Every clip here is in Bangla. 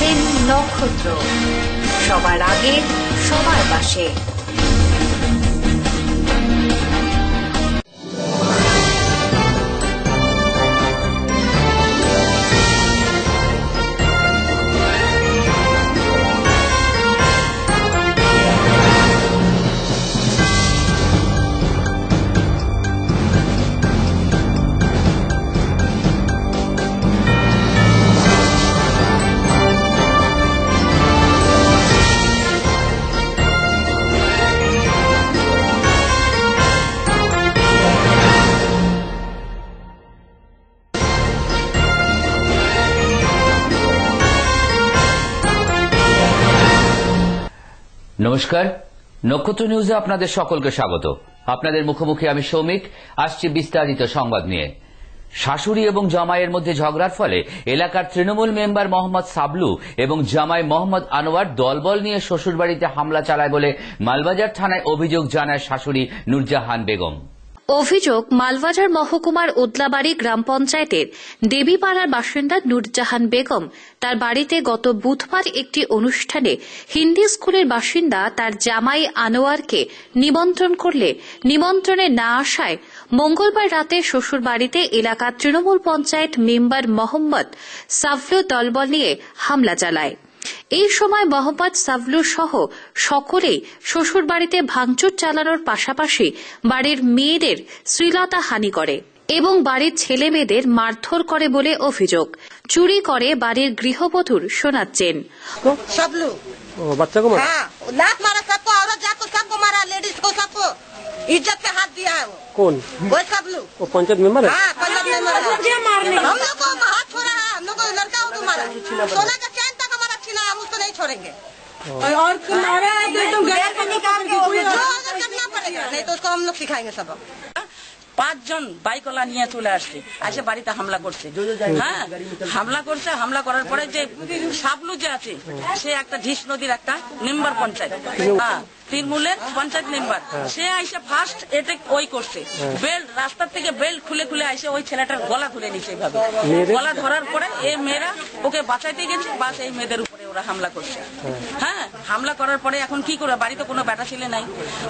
দেখছেন নক্ষত্র, সবার আগে সবার পাশে। নমস্কার, নক্ষত্র নিউজে আপনাদের সকলকে স্বাগত। আপনাদের মুখোমুখি আমি সৌমিক। আসছি বিস্তারিত সংবাদ নিয়ে। শাশুড়ি এবং জামাইয়ের মধ্যে ঝগড়ার ফলে এলাকার তৃণমূল মেম্বার মোহাম্মদ সাবলু এবং জামাই মোহাম্মদ আনোয়ার দলবল নিয়ে শ্বশুরবাড়িতে হামলা চালায় বলে মালবাজার থানায় অভিযোগ জানায় শাশুড়ি নূরজাহান বেগম। অভিযোগ, মালবাজার মহকুমার উদলাবাড়ি গ্রাম পঞ্চায়েতের দেবীপাড়ার বাসিন্দা নূরজাহান বেগম তার বাড়িতে গত বুধবার একটি অনুষ্ঠানে হিন্দি স্কুলের বাসিন্দা তার জামাই আনোয়ারকে নিমন্ত্রণ করলে নিমন্ত্রণে না আসায় মঙ্গলবার রাতে শ্বশুরবাড়িতে এলাকার তৃণমূল পঞ্চায়েত মেম্বার মোহাম্মদ সাবলু দলবল নিয়ে হামলা চালায়। এই সময় মোহাম্মদ সাবলু সহ সকলেই শ্বশুরবাড়িতে ভাঙচুর চালানোর পাশাপাশি বাড়ির মেয়েদের শ্লীলতাহানি করে এবং বাড়ির ছেলে মেয়েদের মারধর করে বলে অভিযোগ। চুরি করে বাড়ির গৃহবধূর শোনাচ্ছেন। सबलू बच्चा को मारा? हाँ, लात मारा सबको, औरत जाको सबको मारा, लेडीज को सबको इज्जत पे हाथ दिया है वो। कौन? वो सबलू। वो पंचायत मेंबर है? हाँ, पंचायत मेंबर है। हम लोग को हाथ छोड़ा है, हम लोग को लड़का को मारा, सोना का चैन तक हमारा छीना, हम उसको नहीं छोड़ेंगे। और तुम्हारा तुम गैर करने का करना पड़ेगा, नहीं तो उसको हम लोग सिखाएंगे सबक। 5 জন বাইকওয়ালা নিয়ে চলে আসছে, এসে বাড়িতে হামলা করছে। হ্যাঁ, হামলা করার পরে যে সাবলু যে আছে সে একটা ঢিস নদীর একটা মেম্বার পঞ্চায়েত, হ্যাঁ তৃণমূলের পঞ্চায়েত মেম্বার, সে আইসে ফার্স্ট এটাক ওই করছে, বেল্ট রাস্তার থেকে বেল্ট খুলে খুলে আইসে ওই ছেলেটার গলা ধরে নিছে। এইভাবে গলা ধরার পরে এই মেয়েরা ওকে বাঁচাইতে গেছে, বাস এই মেয়েদের উপরে ওরা হামলা করছে। হ্যাঁ, হামলা করার পরে এখন কি করে, বাড়িতে কোনো বেটা ছেলে নাই,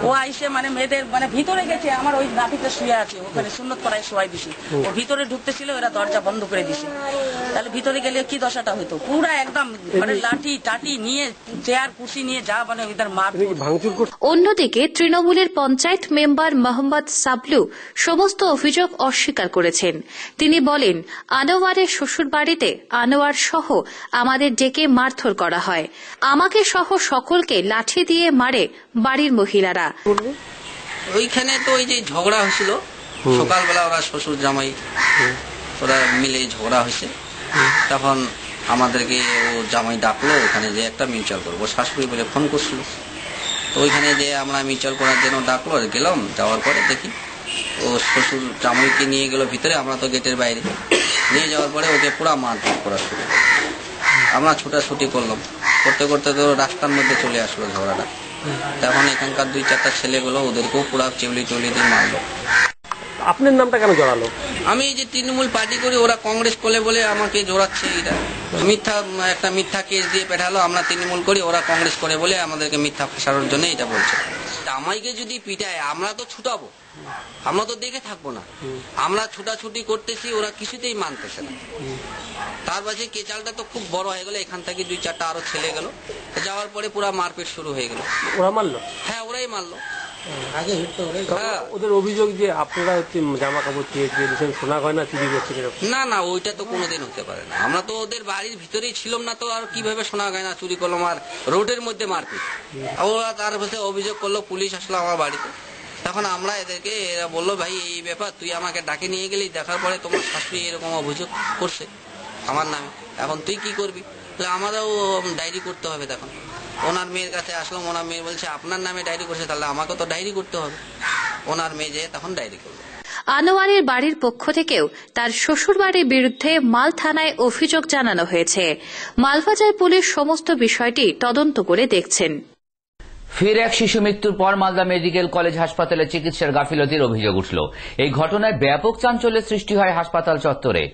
ও আইসে মানে মেয়েদের মানে ভিতরে গেছে, আমার ওই নাপিতে শুয়ে আছে, ওখানে সুন্নত করায় শোয়াই দিছি, ও ভিতরে ঢুকতেছিল, এরা দরজা বন্ধ করে দিছে। তাহলে ভিতরে গেলে কি দশাটা হইতো, পুরা একদম মানে লাঠি টাটি নিয়ে চেয়ার কুর্সি নিয়ে যা মানে ওদের মার। অন্যদিকে তৃণমূলের পঞ্চায়েত মেম্বার মোহাম্মদ সাবলু সমস্ত অভিযোগ অস্বীকার করেছেন। তিনি বলেন, আনোয়ারের শ্বশুরবাড়িতে আনোয়ার সহ আমাদের ডেকে মারধর করা হয়, আমাকে সহ সকলকে লাঠি দিয়ে মারে বাড়ির মহিলারা। ওইখানে তো ওই যে ঝগড়া হয়েছিল সকালবেলা, ওরা শ্বশুর জামাই ওরা মিলে ঝগড়া হয়েছে, তখন আমাদেরকে ও জামাই ডাকলো ওখানে যে একটা মিউচুয়াল করবো, শাশুড়ি বলে ফোন করছিল, তো ওইখানে যে আমরা মিউচুয়াল করার জন্য ডাকলো, গেলাম, যাওয়ার পরে দেখি ও শ্বশুর জামাইকে নিয়ে গেল ভিতরে, আমরা তো গেটের বাইরে নিয়ে যাওয়ার পরে ওকে পুরা মারধর করা শুরু। আমরা ছুটাছুটি করলাম, করতে করতে তো রাস্তার মধ্যে চলে আসলো ঝগড়াটা, তখন এখানকার 2-4টা ছেলেগুলো ওদেরকেও পুরা চিউলি দিয়ে মারলো। আপনার নামটা কেন জড়ালো? আমি যে তৃণমূল পার্টি করি, ওরা কংগ্রেস করে বলে আমাকে জোড়াচ্ছে, এটা একটা মিথ্যা কেস দিয়ে পাঠালো, আমরা তৃণমূল করি, ওরা কংগ্রেস করে বলে আমাদেরকে মিথ্যা ফাঁসানোর জন্য এটা বলছে। আমাইকে যদি পিটায় আমরা তো ছুটাবো, আমরা তো দেখে থাকবো না, আমরা ছুটাছুটি করতেছি, ওরা কিছুতেই মানতেছে না। তার পাশে কেচালটা তো খুব বড় হয়ে গেল, এখান থেকে 2-4টা আরো ছেলে গেল, যাওয়ার পরে পুরা মারপিট শুরু হয়ে গেল। ওরা মারলো? হ্যাঁ, ওরাই মারলো। ওদের অভিযোগ যে আপনারা জামা কাপড় চেয়েছেন, সোনা গয়না চুরি করছেন। না, ওইটা তো কোনোদিন হতে পারে না, আমরা তো ওদের বাড়ির ভিতরেই ছিলাম না, তো আর কিভাবে সোনা গয়না চুরি করলাম, আর রোডের মধ্যে মারপিট। ওরা তার পাশে অভিযোগ করলো, পুলিশ আসলো আমার বাড়িতে, তখন আমরা এদেরকে, এরা বললো ভাই এই ব্যাপার, তুই আমাকে ডাকে নিয়ে গেলি, দেখার পরে তোমার শাশুড়ি এরকম অভিযোগ করছে আমার নামে, এখন তুই কি করবি? আমারও ডায়েরি করতে হবে। তখন ওনার মেয়ের কাছে আসলাম, ওনার মেয়ে বলছে আপনার নামে ডায়েরি করছে, তাহলে আমাকে তো ডায়েরি করতে হবে। ওনার মেয়ে যে তখন ডায়েরি করলো। আনোয়ারের বাড়ির পক্ষ থেকেও তার শ্বশুরবাড়ির বিরুদ্ধে মাল থানায় অভিযোগ জানানো হয়েছে। মালবাজার পুলিশ সমস্ত বিষয়টি তদন্ত করে দেখছেন। ফের এক শিশু মৃত্যুর পর মালদা মেডিকেল কলেজ হাসপাতালে চিকিৎসার গাফিলতির অভিযোগ উঠল। এই ঘটনায় ব্যাপক চাঞ্চল্যের সৃষ্টি হয় হাসপাতাল চত্বরে।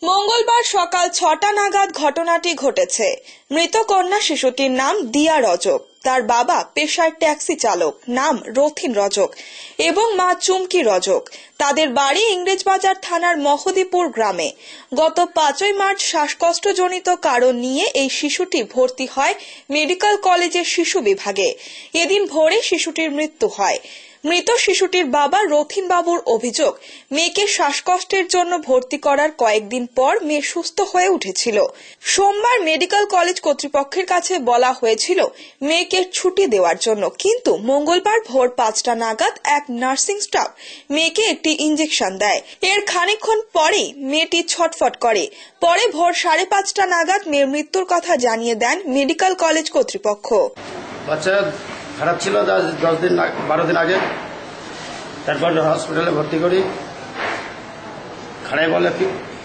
মঙ্গলবার সকাল 6টা নাগাদ ঘটনাটি ঘটেছে। মৃত কন্যা শিশুটির নাম দিয়া রজক, তার বাবা পেশায় ট্যাক্সি চালক, নাম রথিন রজক, এবং মা চুমকি রজক। তাদের বাড়ি ইংরেজবাজার থানার মহদীপুর গ্রামে। গত 5ই মার্চ শ্বাসকষ্টজনিত কারণ নিয়ে এই শিশুটি ভর্তি হয় মেডিকেল কলেজের শিশু বিভাগে। এদিন ভোরে শিশুটির মৃত্যু হয়। মৃত শিশুটির বাবা রথিন বাবুর অভিযোগ, মেয়েকে শ্বাসকষ্টের জন্য ভর্তি করার কয়েকদিন পর মেয়ে সুস্থ হয়ে উঠেছিল। সোমবার মেডিকেল কলেজ কর্তৃপক্ষের কাছে বলা হয়েছিল মেয়েকে ছুটি দেওয়ার জন্য, কিন্তু মঙ্গলবার ভোর 5টা নাগাদ এক নার্সিং স্টাফ মেয়েকে একটি ইঞ্জেকশন দেয়। এর খানিকক্ষণ পরেই মেয়েটি ছটফট করে। পরে ভোর 5:30টা নাগাদ মেয়ের মৃত্যুর কথা জানিয়ে দেন মেডিকেল কলেজ কর্তৃপক্ষ। বাচ্চা খারাপ ছিল 12 দিন আগে, তারপর হসপিটালে ভর্তি করি। খাড়াই বলে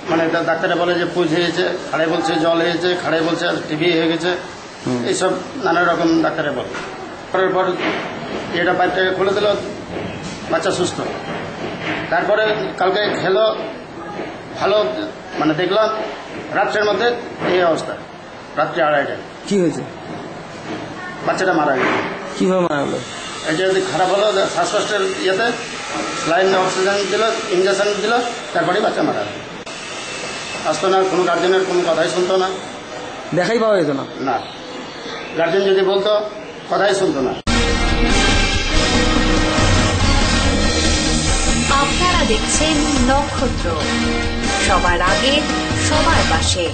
মানে ডাক্তারে বলে যে পুজ হয়েছে, খাড়াই বলছে জল হয়েছে, খাড়াই বলছে টিবি হয়ে গেছে, এইসব নানা রকম ডাক্তারে বলে। করার পর এটা পাইপটাকে খুলে দিল, বাচ্চা সুস্থ। তারপরে কালকে খেলো ভালো, মানে দেখলাম রাত্রের মধ্যে এই অবস্থা। রাত্রে 2:30টায় কি হয়েছে? বাচ্চাটা মারা গেছে। কিভাবে মারা গেল? এই যে খারাপ হলো শ্বাসকষ্টের ইয়েতে লাইন অক্সিজেন দিল, ইঞ্জেকশন দিল, তারপরেই বাচ্চা মারা গেল। আসতো না, কোনো গার্জেনের কোনো কথাই শুনতো না, দেখাই পাওয়া যেত না। না, গার্জেন যদি বলতো কথাই শুনতো না। আপনারা দেখছেন নক্ষত্র, সবার আগে সবার পাশে।